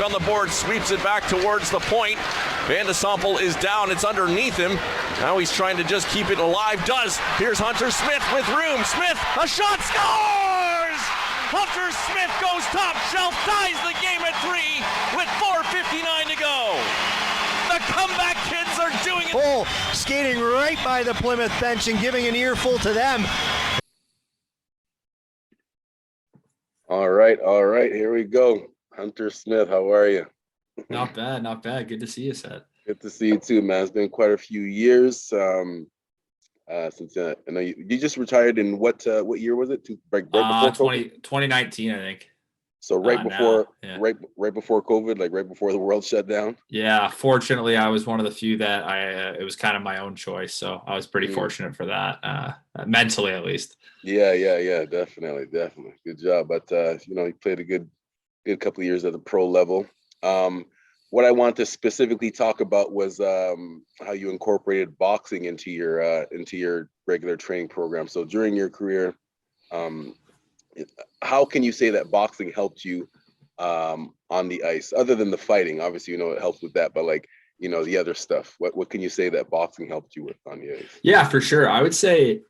On the board, sweeps it back towards the point. Van de Sompel is down. It's underneath him. Now he's trying to just keep it alive. Does. Here's Hunter Smith with room. Smith, a shot, scores! Hunter Smith goes top shelf, ties the game at 3 with 4:59 to go. The comeback kids are doing it. Bull skating right by the Plymouth bench and giving an earful to them. All right. Here we go. Hunter Smith, how are you? Not bad. Good to see you, Seth. Good to see you too, man. It's been quite a few years since I know you just retired in what year was it? Right before 2019, I think. So right before COVID, like right before the world shut down. Yeah, fortunately, I was one of the few that it was kind of my own choice, so I was pretty fortunate for that, mentally at least. Yeah, definitely. Good job. But you played a good couple of years at the pro level. What I want to specifically talk about was how you incorporated boxing into your regular training program. So during your career, how can you say that boxing helped you on the ice, other than the fighting? Obviously, it helps with that, but like, the other stuff. What can you say that boxing helped you with on the ice? Yeah, for sure. I would say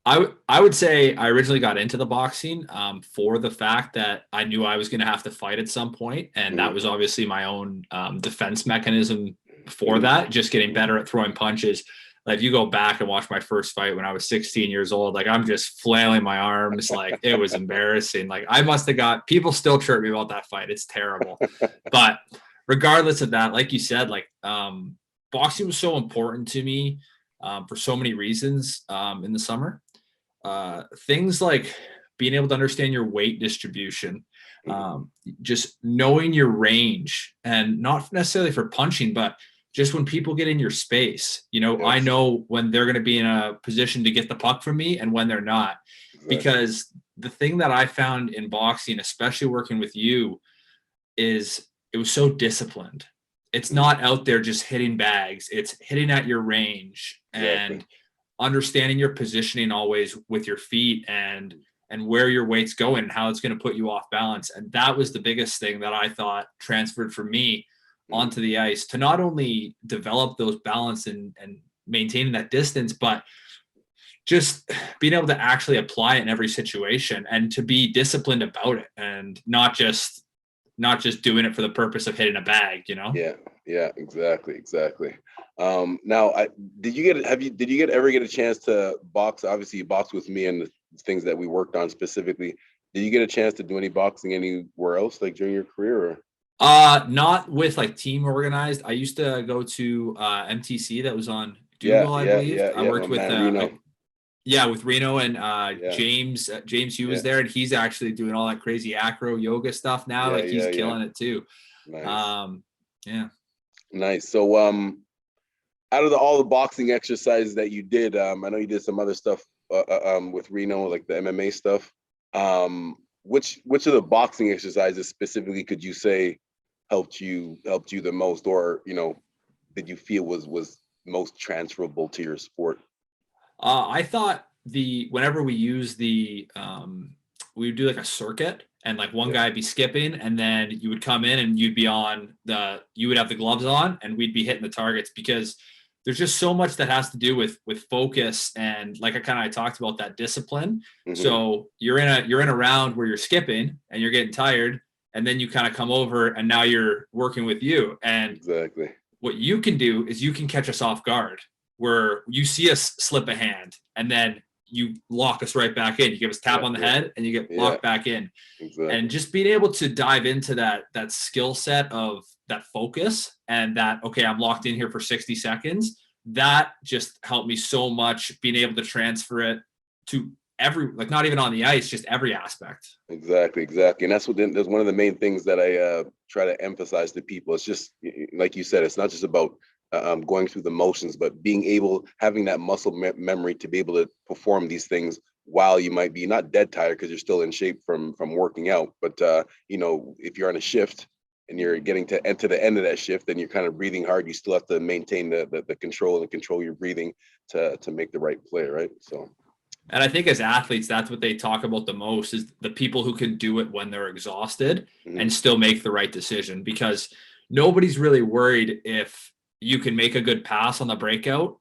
I originally got into the boxing for the fact that I knew I was going to have to fight at some point, and that was obviously my own defense mechanism for that, just getting better at throwing punches. Like, if you go back and watch my first fight when I was 16 years old, like, I'm just flailing my arms. Like, it was embarrassing. Like, I must have people still chirp me about that fight. It's terrible. But regardless of that, like you said, like, boxing was so important to me for so many reasons in the summer. Things like being able to understand your weight distribution, just knowing your range, and not necessarily for punching, but just when people get in your space, yes. I know when they're going to be in a position to get the puck from me and when they're not. Exactly. Because the thing that I found in boxing, especially working with you, is it was so disciplined. It's not out there just hitting bags. It's hitting at your range and understanding your positioning always with your feet and where your weight's going and how it's going to put you off balance. And that was the biggest thing that I thought transferred for me onto the ice, to not only develop those balance and maintaining that distance, but just being able to actually apply it in every situation and to be disciplined about it, and not just doing it for the purpose of hitting a bag, Yeah, exactly. Now, did you ever get a chance to box? Obviously, you boxed with me and the things that we worked on specifically. Did you get a chance to do any boxing anywhere else, like during your career? Or? Not with like team organized. I used to go to MTC that was on Dougal, I believe. I worked with Reno. With Reno and James Hugh was there, and he's actually doing all that crazy acro yoga stuff now. He's killing it too. Nice. Nice. So out of all the boxing exercises that you did, I know you did some other stuff with Reno, like the MMA stuff. Which of the boxing exercises specifically could you say helped you the most, or did you feel was most transferable to your sport? I thought whenever we use we would do like a circuit, and like one guy would be skipping, and then you would come in and you would have the gloves on, and we'd be hitting the targets, because there's just so much that has to do with focus, and like I talked about that discipline. Mm-hmm. So you're in a round where you're skipping and you're getting tired, and then you kind of come over and now you're working with you. And exactly what you can do is you can catch us off guard, where you see us slip a hand and then you lock us right back in. You give us tap on the head and you get locked back in. Exactly. And just being able to dive into that skill set of that focus, and that, okay, I'm locked in here for 60 seconds. That just helped me so much, being able to transfer it to not even on the ice, just every aspect. Exactly. And that's one of the main things that I try to emphasize to people. It's just, like you said, it's not just about going through the motions, but having that muscle memory to be able to perform these things while you might be not dead tired because you're still in shape from working out. But, if you're on a shift and you're getting to the end of that shift and you're kind of breathing hard, you still have to maintain the control and control your breathing to make the right play, right? So. And I think as athletes, that's what they talk about the most, is the people who can do it when they're exhausted and still make the right decision, because nobody's really worried if you can make a good pass on the breakout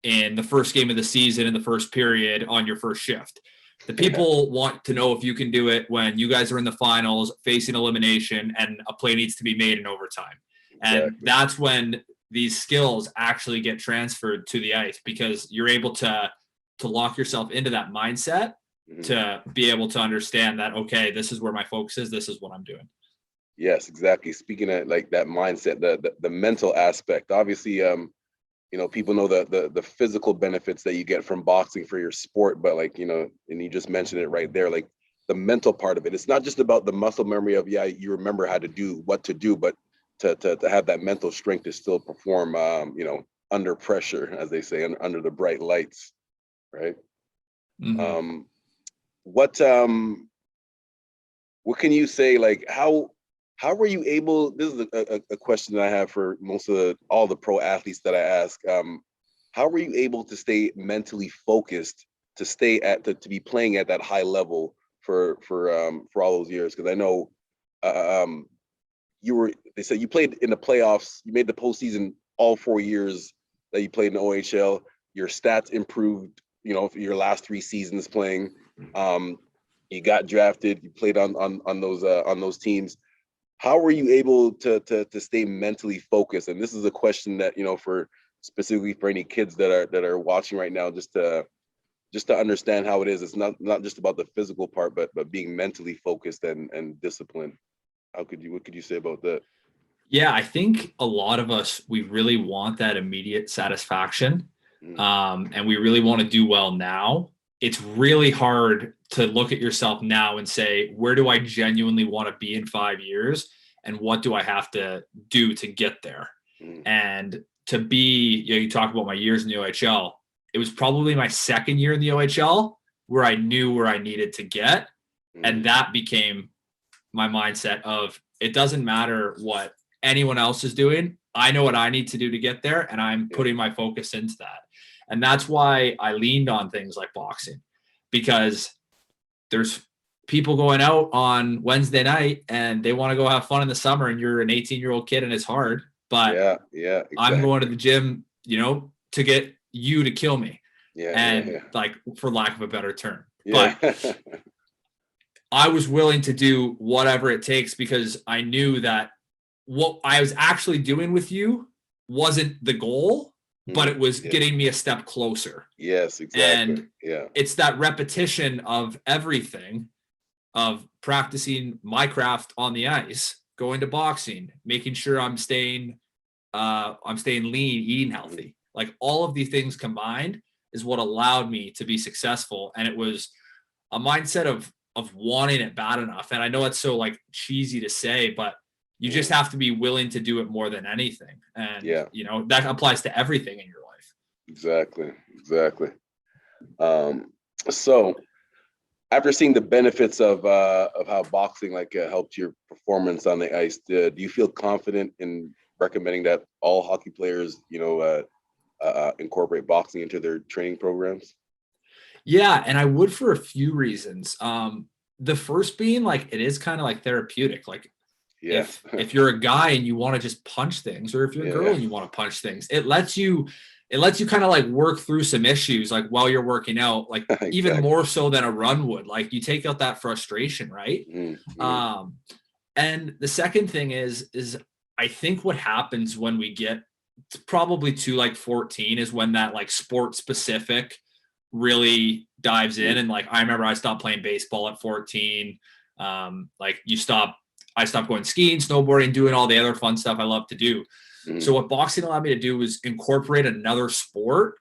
in the first game of the season in the first period on your first shift. The people want to know if you can do it when you guys are in the finals facing elimination and a play needs to be made in overtime. And that's when these skills actually get transferred to the ice, because you're able to lock yourself into that mindset to be able to understand that, okay, this is where my focus is. This is what I'm doing. Yes, exactly. Speaking of like that mindset, the mental aspect, obviously, people know the physical benefits that you get from boxing for your sport, but like, and you just mentioned it right there, like the mental part of it. It's not just about the muscle memory of, you remember how to do what to do, but to have that mental strength to still perform, under pressure, as they say, under the bright lights, right? What can you say, like, how were you able, this is a question that I have for all the pro athletes that I ask, how were you able to stay mentally focused to be playing at that high level for all those years? Because I know they said you played in the playoffs, you made the postseason all 4 years that you played in the OHL. Your stats improved, for your last 3 seasons playing. You got drafted, you played on those teams. How were you able to stay mentally focused? And this is a question that, for specifically for any kids that are watching right now, just to understand how it is. It's not just about the physical part, but being mentally focused and disciplined. What could you say about that? Yeah, I think a lot of us, we really want that immediate satisfaction. And we really want to do well now. It's really hard to look at yourself now and say, where do I genuinely want to be in 5 years? And what do I have to do to get there? And to be, you talk about my years in the OHL. It was probably my second year in the OHL where I knew where I needed to get. And that became my mindset of, it doesn't matter what anyone else is doing. I know what I need to do to get there, and I'm putting my focus into that. And that's why I leaned on things like boxing, because there's people going out on Wednesday night and they want to go have fun in the summer, and you're an 18-year-old kid and it's hard, but exactly. I'm going to the gym, to get you to kill me. Like, for lack of a better term. But I was willing to do whatever it takes, because I knew that what I was actually doing with you wasn't the goal, but it was getting me a step closer. Yes, exactly. And it's that repetition of everything, of practicing my craft on the ice, going to boxing, making sure I'm staying lean, eating healthy. Like, all of these things combined is what allowed me to be successful. And it was a mindset of wanting it bad enough. And I know it's so like cheesy to say, but you just have to be willing to do it more than anything. And, that applies to everything in your life. Exactly. So after seeing the benefits of how boxing helped your performance on the ice, do you feel confident in recommending that all hockey players, incorporate boxing into their training programs? Yeah, and I would, for a few reasons. The first being, like, it is kind of like therapeutic. Like, if you're a guy and you want to just punch things, or if you're a girl and you want to punch things, it lets you kind of like work through some issues, like, while you're working out, like even more so than a run would. Like, you take out that frustration, right? And the second thing is I think what happens when we get probably to like 14 is when that like sport specific really dives in. And like, I remember I stopped playing baseball at 14. Like, I stopped going skiing, snowboarding, doing all the other fun stuff I love to do. So what boxing allowed me to do was incorporate another sport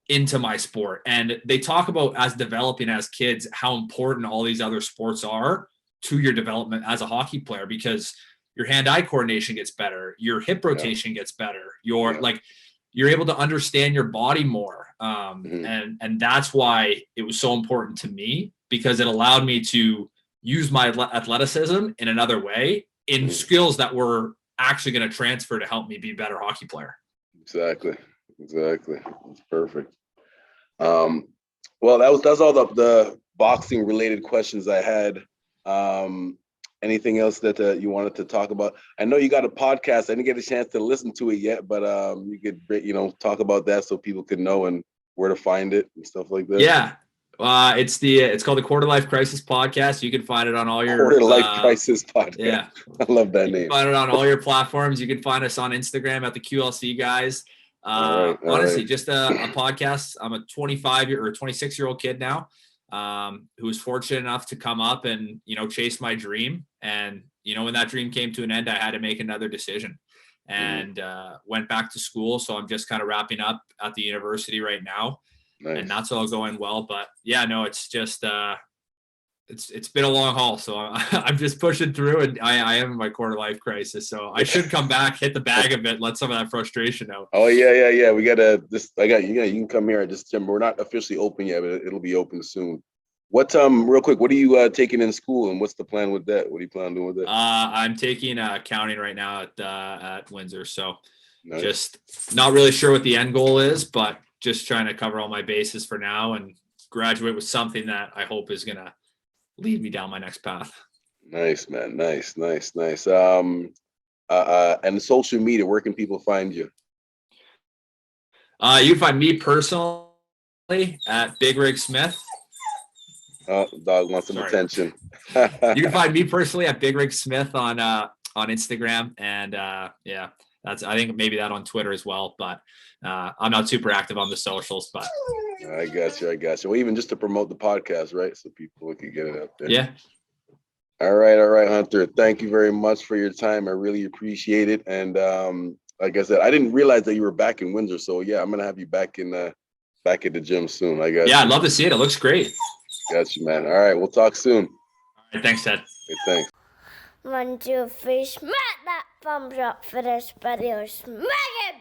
into my sport. And they talk about, as developing as kids, how important all these other sports are to your development as a hockey player, because your hand-eye coordination gets better, your hip rotation gets better, you're able to understand your body more. And that's why it was so important to me, because it allowed me to use my athleticism in another way, in skills that were actually going to transfer to help me be a better hockey player. Exactly. That's perfect. Well, that's all the boxing related questions I had. Anything else that you wanted to talk about? I know you got a podcast. I didn't get a chance to listen to it yet, but you could talk about that so people could know and where to find it and stuff like that. Yeah. It's called the Quarter Life Crisis Podcast. You can find it on all your Quarter Life Crisis Podcast. Yeah. I love that You name. can find it on all your platforms. You can find us on Instagram at the QLC guys. All Honestly, right. just a podcast. I'm a 26-year-old kid now, who was fortunate enough to come up and, chase my dream. And, when that dream came to an end, I had to make another decision and went back to school. So I'm just kind of wrapping up at the university right now. Nice. And that's all going well. But yeah, no, it's just it's been a long haul. So I'm just pushing through, and I am in my quarter life crisis. So I should come back, hit the bag a bit, let some of that frustration out. Oh yeah. We gotta I got you. You can come here. We're not officially open yet, but it'll be open soon. What real quick, what are you taking in school, and what's the plan with that? What are you planning on doing with it? I'm taking accounting right now at Windsor. So Nice. Just not really sure what the end goal is, but just trying to cover all my bases for now and graduate with something that I hope is gonna lead me down my next path. Nice, man. Nice. And social media, where can people find you? You can find me personally at Big Rig Smith. Oh, dog wants some attention. You can find me personally at Big Rig Smith on Instagram, and yeah, I think maybe that on Twitter as well. But I'm not super active on the socials. But I got you. Well, even just to promote the podcast, right? So people can get it up there. Yeah. All right, Hunter. Thank you very much for your time. I really appreciate it. And like I said, I didn't realize that you were back in Windsor. So yeah, I'm gonna have you back at the gym soon. I guess. Yeah, I'd love to see it. It looks great. Got you, man. All right, we'll talk soon. All right, thanks, Ted. Okay, thanks. 1, 2, 3, smack that thumbs up for this video. Smack it!